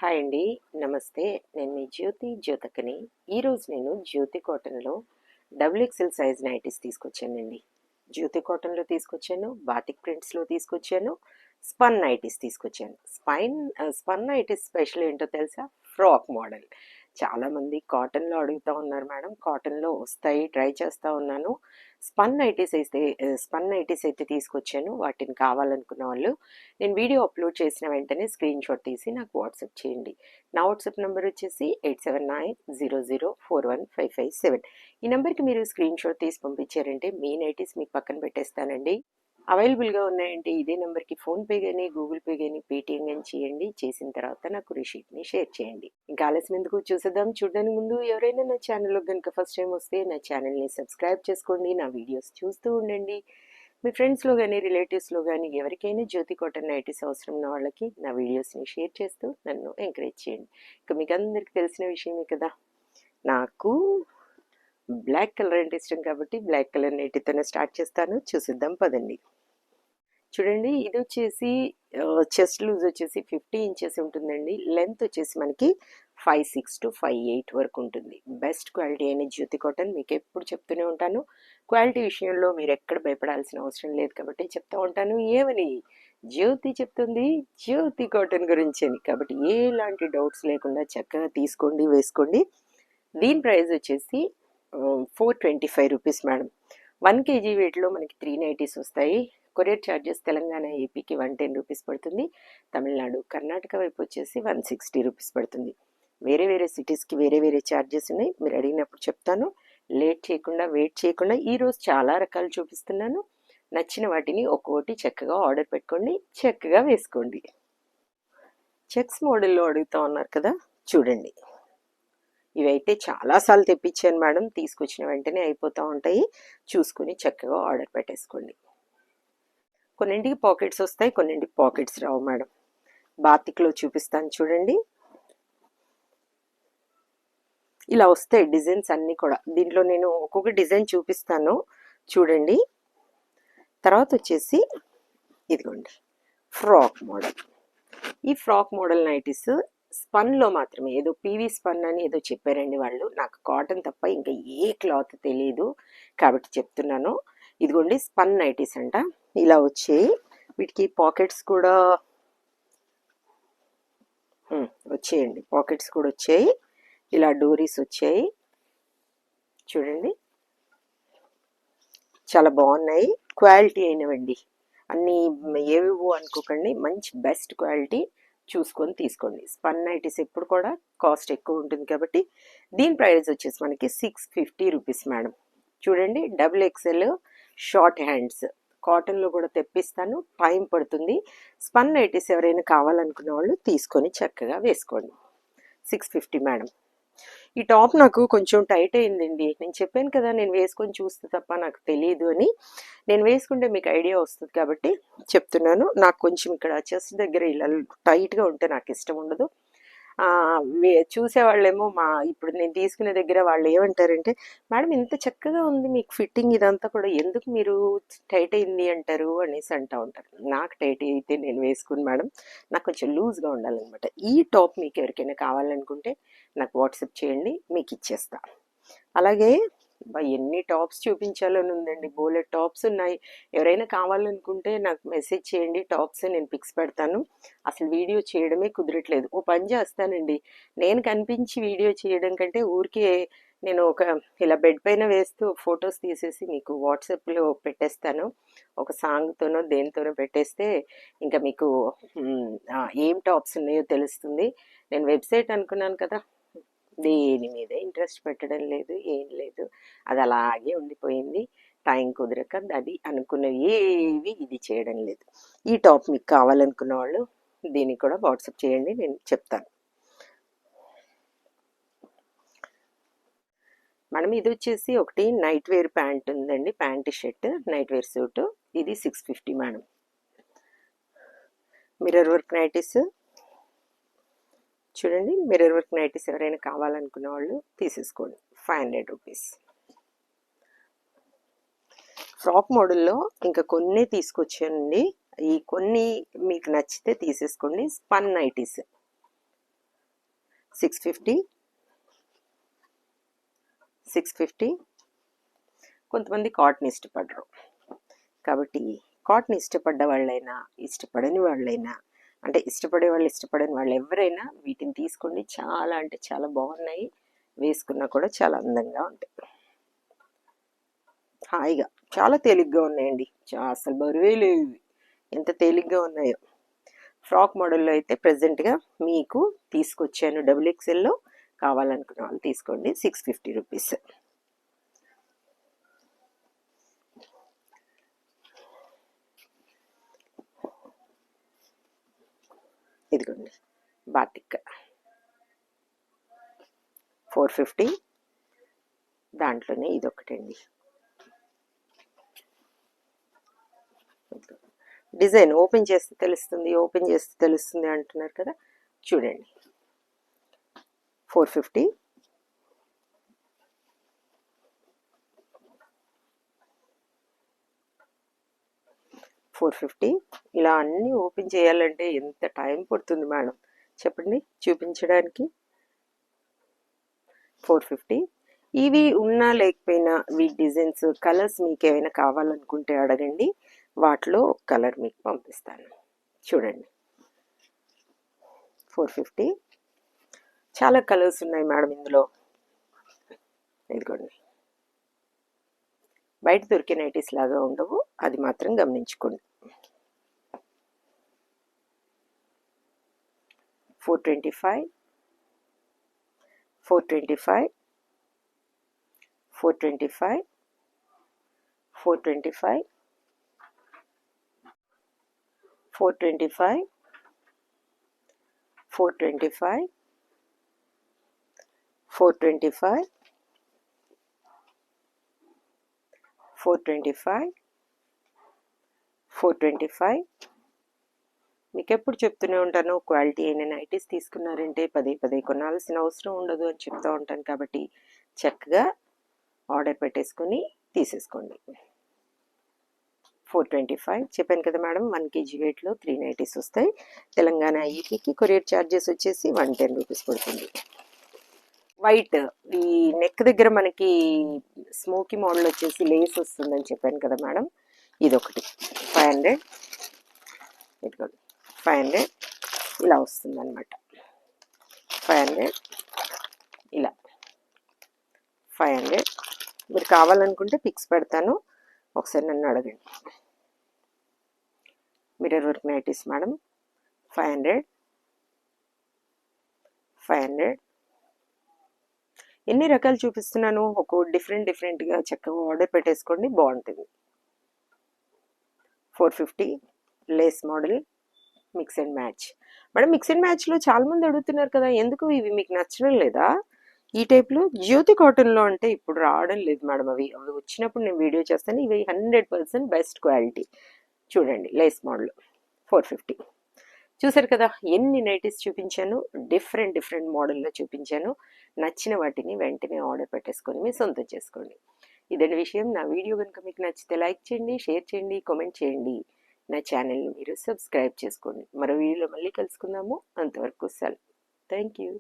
Hi అండి. నమస్తే. నేను మీ జ్యోతకని. ఈరోజు నేను జ్యోతి కాటన్‌లో డబుల్ ఎక్సెల్ సైజ్ నైటీస్ తీసుకొచ్చానండి. జ్యోతి కాటన్‌లో తీసుకొచ్చాను, బాతిక్ ప్రింట్స్‌లో తీసుకొచ్చాను, స్పన్ నైటీస్ తీసుకొచ్చాను. స్పన్ నైటీస్ స్పెషల్ ఏంటో తెలుసా? Frock model. చాలామంది కాటన్‌లో అడుగుతా ఉన్నారు మేడం. కాటన్‌లో వస్తాయి, ట్రై చేస్తా ఉన్నాను. స్పన్ నైటీస్ అయితే తీసుకొచ్చాను. వాటిని కావాలనుకున్న వాళ్ళు నేను వీడియో అప్లోడ్ చేసిన వెంటనే స్క్రీన్ షాట్ తీసి నాకు వాట్సాప్ చేయండి. నా వాట్సాప్ నెంబర్ వచ్చేసి 8790041557. ఈ నెంబర్కి మీరు స్క్రీన్ షాట్ తీసి పంపించారంటే మీ నైటీస్ మీకు పక్కన పెట్టేస్తానండి. అవైలబుల్గా ఉన్నాయంటే ఇదే నెంబర్కి ఫోన్పే కానీ గూగుల్ పే కానీ పేటిఎం కానీ చేయండి. చేసిన తర్వాత నాకు రిసీప్ట్ని షేర్ చేయండి. ఇంకా ఆలస్యం ఎందుకు చూసేద్దాం. చూడడానికి ముందు ఎవరైనా నా ఛానల్లో కనుక ఫస్ట్ టైం వస్తే నా ఛానల్ని సబ్స్క్రైబ్ చేసుకోండి. నా వీడియోస్ చూస్తూ ఉండండి. మీ ఫ్రెండ్స్లో కానీ రిలేటివ్స్లో కానీ ఎవరికైనా జ్యోతి కాటన్ నైటీస్ అవసరం ఉన్న వాళ్ళకి నా వీడియోస్ని షేర్ చేస్తూ నన్ను ఎంకరేజ్ చేయండి. ఇక మీకు అందరికీ తెలిసిన విషయమే కదా, నాకు బ్లాక్ కలర్ అంటే ఇష్టం కాబట్టి బ్లాక్ కలర్ నైటీతోనే స్టార్ట్ చేస్తాను. చూసిద్దాం పదండి. చూడండి, ఇది వచ్చేసి చెస్ట్ లూజ్ వచ్చేసి 50 ఇంచెస్ ఉంటుందండి. లెంత్ వచ్చేసి మనకి 5'6" to 5'8" వరకు ఉంటుంది. బెస్ట్ క్వాలిటీ అయిన జ్యోతి కాటన్ మీకు ఎప్పుడు చెప్తూనే ఉంటాను. క్వాలిటీ విషయంలో మీరు ఎక్కడ భయపడాల్సిన అవసరం లేదు కాబట్టి చెప్తూ ఉంటాను. ఏమని జ్యోతి చెప్తుంది, జ్యోతి కాటన్ గురించి అని. కాబట్టి ఎలాంటి డౌట్స్ లేకుండా చక్కగా తీసుకోండి, వేసుకోండి. దీని ప్రైస్ వచ్చేసి 425 రూపీస్ మేడం. 1 kg వెయిట్లో మనకి 3 నైటీస్ వస్తాయి. కొరియర్ ఛార్జెస్ తెలంగాణ ఏపీకి 110 రూపీస్ పడుతుంది. తమిళనాడు కర్ణాటక వైపు వచ్చేసి 160 రూపీస్ పడుతుంది. వేరే వేరే సిటీస్కి వేరే వేరే ఛార్జెస్ ఉన్నాయి. మీరు అడిగినప్పుడు చెప్తాను. వెయిట్ చేయకుండా ఈరోజు చాలా రకాలు చూపిస్తున్నాను. నచ్చిన వాటిని ఒక్కొక్కటి చక్కగా ఆర్డర్ పెట్టుకోండి, చక్కగా వేసుకోండి. చెక్స్ మోడల్లో అడుగుతూ ఉన్నారు కదా, చూడండి. ఇవైతే చాలాసార్లు తెప్పించాను మేడం. తీసుకొచ్చిన వెంటనే అయిపోతూ ఉంటాయి. చూసుకుని చక్కగా ఆర్డర్ పెట్టేసుకోండి. కొన్నింటికి పాకెట్స్ వస్తాయి, కొన్నింటికి పాకెట్స్ రావు మేడం. బాతిక్లో చూపిస్తాను చూడండి. ఇలా వస్తాయి డిజైన్స్ అన్నీ కూడా. దీంట్లో నేను ఒక్కొక్క డిజైన్ చూపిస్తాను చూడండి. తర్వాత వచ్చేసి ఇదిగోండి ఫ్రాక్ మోడల్. ఈ ఫ్రాక్ మోడల్ నైటీస్ స్పన్లో మాత్రమే, ఏదో పీవీ స్పన్ అని ఏదో చెప్పారండి వాళ్ళు. నాకు కాటన్ తప్ప ఇంకా ఏ క్లాత్ తెలియదు కాబట్టి చెప్తున్నాను. ఇదిగోండి స్పన్ నైటీస్ అంట. ఇలా వచ్చాయి. వీటికి పాకెట్స్ కూడా వచ్చాయండి. పాకెట్స్ కూడా వచ్చాయి. ఇలా డోరీస్ వచ్చాయి చూడండి. చాలా బాగున్నాయి. క్వాలిటీ అయినవండి అన్నీ. ఏవేవో అనుకోకండి, మంచి బెస్ట్ క్వాలిటీ చూసుకొని తీసుకోండి. స్పన్ నైటీస్ ఎప్పుడు కూడా కాస్ట్ ఎక్కువ ఉంటుంది కాబట్టి దీని ప్రైస్ వచ్చేసి మనకి 650 రూపీస్ మేడం. చూడండి, డబుల్ ఎక్సెల్ షార్ట్ హ్యాండ్స్. కాటన్లో కూడా తెప్పిస్తాను, టైం పడుతుంది. స్పన్ నైటీస్ ఎవరైనా కావాలనుకున్న వాళ్ళు తీసుకొని చక్కగా వేసుకోండి. 650 మేడం. ఈ టాప్ నాకు కొంచెం టైట్ అయిందండి. నేను చెప్పాను కదా, నేను వేసుకొని చూస్తే తప్ప నాకు తెలియదు అని. నేను వేసుకుంటే మీకు ఐడియా వస్తుంది కాబట్టి చెప్తున్నాను. నాకు కొంచెం ఇక్కడ చెస్ట్ దగ్గర ఇలా టైట్గా ఉంటే నాకు ఇష్టం ఉండదు. చూసేవాళ్ళేమో ఇప్పుడు నేను తీసుకునే దగ్గర వాళ్ళు ఏమంటారంటే, మేడం ఇంత చక్కగా ఉంది మీకు ఫిట్టింగ్, ఇదంతా కూడా ఎందుకు మీరు టైట్ అయింది అంటారు అనేసి అంటూ ఉంటారు. నాకు టైట్ అయితే నేను వేసుకుని మేడం, నాకు కొంచెం లూజ్గా ఉండాలన్నమాట. ఈ టాప్ మీకు ఎవరికైనా కావాలనుకుంటే నాకు వాట్సాప్ చేయండి, మీకు ఇచ్చేస్తా. అలాగే ఎన్ని టాప్స్ చూపించాలని ఉందండి, బోలెడ్ టాప్స్ ఉన్నాయి. ఎవరైనా కావాలనుకుంటే నాకు మెసేజ్ చేయండి, టాప్స్ నేను పిక్స్ పెడతాను. అసలు వీడియో చేయడమే కుదరట్లేదు. ఓ పని చేస్తానండి, నేను కనిపించి వీడియో చేయడం కంటే ఊరికే నేను ఇలా బెడ్ పైన వేస్తూ ఫొటోస్ తీసేసి మీకు వాట్సాప్లో పెట్టేస్తాను. ఒక సాంగ్తోనో దేనితోనో పెట్టేస్తే ఇంకా మీకు ఏం టాప్స్ ఉన్నాయో తెలుస్తుంది. నేను వెబ్సైట్ అనుకున్నాను కదా, దేని మీద ఇంట్రెస్ట్ పెట్టడం లేదు, ఏం లేదు. అది అలాగే ఉండిపోయింది. టైం కుదరక అది అనుకున్నవి ఏవి ఇది చేయడం లేదు. ఈ టాప్ మీకు కావాలనుకున్న వాళ్ళు దీనికి కూడా వాట్సాప్ చేయండి, నేను చెప్తాను. మనం ఇది వచ్చేసి ఒకటి నైట్ వేర్ ప్యాంట్ ఉందండి, pant shirt night wear suit. ఇది 650 మేడం. మిర్రర్ వర్క్ నైటీస్ చూడండి. మిర్రర్ వర్క్ నైటీస్ ఎవరైనా కావాలనుకున్న వాళ్ళు తీసేసుకోండి. 500 రూపీస్. ఫ్రాక్ మోడల్లో ఇంకా కొన్ని తీసుకొచ్చానండి. ఈ కొన్ని మీకు నచ్చితే తీసేసుకోండి. Spun nighties 650, 650. కొంతమంది కాటన్ ఇష్టపడరు కాబట్టి కాటన్ ఇష్టపడ్డ వాళ్ళైనా ఇష్టపడని వాళ్ళైనా, అంటే ఇష్టపడే వాళ్ళు ఇష్టపడని వాళ్ళు ఎవరైనా వీటిని తీసుకోండి. చాలా అంటే చాలా బాగున్నాయి, వేసుకున్నా కూడా చాలా అందంగా ఉంటాయి. హాయిగా చాలా తేలిగ్గా ఉన్నాయండి, అసలు బరువే లేవు, ఎంత తేలిగ్గా ఉన్నాయో. ఫ్రాక్ మోడల్లో అయితే ప్రజెంట్గా మీకు తీసుకొచ్చాను XXLలో. కావాలనుకున్న వాళ్ళు తీసుకోండి. 650 రూపీస్. ఇదిగోండి బాటిక్ 450. దాంట్లోనే ఇదొకటండి. డిజైన్ ఓపెన్ చేస్తే తెలుస్తుంది, ఓపెన్ చేస్తే తెలుస్తుంది అంటున్నారు కదా, చూడండి. 450. 450. ఇలా అన్నీ ఓపెన్ చేయాలంటే ఎంత టైం పడుతుంది మేడం చెప్పండి చూపించడానికి. 450. ఇవి ఉన్నా లేకపోయినా ఈ డిజైన్స్ కలర్స్ మీకు ఏమైనా కావాలనుకుంటే అడగండి, వాటిలో కలర్ మీకు పంపిస్తాను. చూడండి 450. చాలా కలర్స్ ఉన్నాయి మేడం ఇందులో. ఇదిగోండి, బయట దొరికే నైటీస్ లాగా ఉండవు, అది మాత్రం గమనించుకోండి. 425, 425, 425, 425, 425, 425, 425, 425, 425. మీకు ఎప్పుడు చెప్తూనే ఉంటాను, క్వాలిటీ అయిన నైటీస్ తీసుకున్నారంటే పదే పదే కొనాల్సిన అవసరం ఉండదు అని చెప్తూ ఉంటాను. కాబట్టి చక్కగా ఆర్డర్ పెట్టేసుకొని తీసేసుకోండి. 425 చెప్పాను కదా మేడం. 1 kg వెయిట్లో 3 నైటీస్ వస్తాయి. తెలంగాణ ఈపీకి కొరియర్ ఛార్జెస్ వచ్చేసి 110 రూపీస్ పడుతుంది. వైట్ ఈ నెక్ దగ్గర మనకి స్మోకీ మోడల్ వచ్చేసి లేస్ వస్తుందని చెప్పాను కదా మేడం, ఇదొకటి 500. ఇదిగోండి 500 ఇలా వస్తుంది అనమాట. 500 ఇలా 500. మీరు కావాలనుకుంటే పిక్స్ పెడతాను, ఒకసారి నన్ను అడగండి. Mirror work nighties madam 500. 500. ఎన్ని రకాలు చూపిస్తున్నాను, ఒక డిఫరెంట్గా చక్కగా ఆర్డర్ పెట్టేసుకోండి, బాగుంటుంది. 450 Lay's model mix and match. Madam mix and మ్యాచ్లో చాలామంది అడుగుతున్నారు కదా, ఎందుకు ఇవి మీకు నచ్చడం లేదా? ఈ టైప్లో జ్యోతి కాటన్లో అంటే ఇప్పుడు రావడం లేదు మేడం. అవి వచ్చినప్పుడు నేను వీడియో చేస్తాను. ఇవి 100% బెస్ట్ క్వాలిటీ. చూడండి లేస్ మోడల్ 450. చూసారు కదా ఎన్ని నైటీస్ చూపించాను, డిఫరెంట్ మోడల్లో చూపించాను. నచ్చిన వాటిని వెంటనే ఆర్డర్ పెట్టేసుకొని మీ సొంతం చేసుకోండి. ఇదండి విషయం. నా వీడియో కనుక మీకు నచ్చితే లైక్ చేయండి, షేర్ చేయండి, కామెంట్ చేయండి. నా ఛానల్ని మీరు సబ్స్క్రైబ్ చేసుకోండి. మరో వీడియోలో మళ్ళీ కలుసుకుందాము. అంతవరకు సెలవు. Thank you.